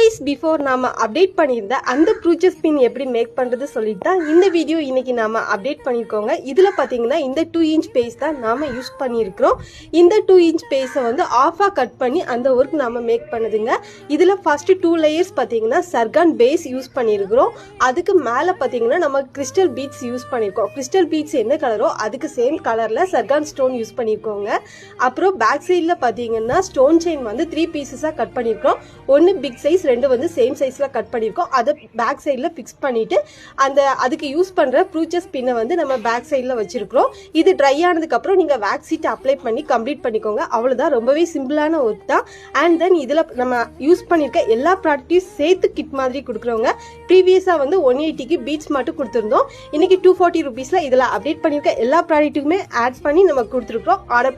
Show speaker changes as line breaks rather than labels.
days before நாம update பண்ணியிருந்த அந்த ப்ரூச்சஸ் பின் எப்படி மேக் பண்றது சொல்லிட்டு தான் இந்த வீடியோ இன்னைக்கு நாம அப்டேட் பண்ணிருக்கோங்க. இதுல பாத்தீங்கன்னா இந்த 2 inch பேஸ் தான் நாம யூஸ் பண்ணியிருக்கிறோம். இந்த 2 inch பேஸை வந்து ஆஃபா கட் பண்ணி அந்த ஒர்க் நாம மேக் பண்ணுதுங்க. இதுல ஃபர்ஸ்ட் 2 layers பாத்தீங்கன்னா சர்கான் பேஸ் யூஸ் பண்ணியிருக்கிறோம். அதுக்கு மேல பாத்தீங்கன்னா நம்ம கிறிஸ்டல் பீட்ஸ் யூஸ் பண்ணியிருக்கோம். கிறிஸ்டல் பீட்ஸ் என்ன கலரோ அதுக்கு சேம் கலர்ல சர்கான் ஸ்டோன் யூஸ் பண்ணியிருக்கோங்க. அப்புறம் பேக் சைட்ல பாத்தீங்கன்னா ஸ்டோன் செயின் வந்து 3 பீசஸா கட் பண்ணியிருக்கோம். ஒன்று பிக் சைஸ், ரெண்டு வந்து சேம் சைஸ்ல கட் பண்ணியிருக்கோம். அதை பேக் சைடில் ஃபிக்ஸ் பண்ணிட்டு அதுக்கு யூஸ் பண்ற ப்ரூச்சஸ் பின்னை வந்து நம்ம பேக் சைடில் வச்சிருக்கிறோம். இது ட்ரை ஆனதுக்கு அப்புறம் நீங்க வேக்ஸ் சீட் அப்ளை பண்ணி கம்ப்ளீட் பண்ணிக்கோங்க. அவ்வளவுதான், ரொம்பவே சிம்பிளான ஒர்க் தான். அண்ட் தென் இதுல நம்ம யூஸ் பண்ணிருக்க எல்லா ப்ராடக்ட்டையும் சேர்த்து கிட் மாதிரி கொடுக்குறவங்க. ப்ரீவியஸா வந்து 180க்கு பீட்ஸ் மட்டும் கொடுத்துருந்தோம். இன்னைக்கு 240 ருபீஸ்ல இதுல அப்டேட் பண்ணிருக்க எல்லா ப்ராடக்ட்டுக்குமே ஆட் பண்ணி நம்ம கொடுத்துருக்கோம். ஆர்டர்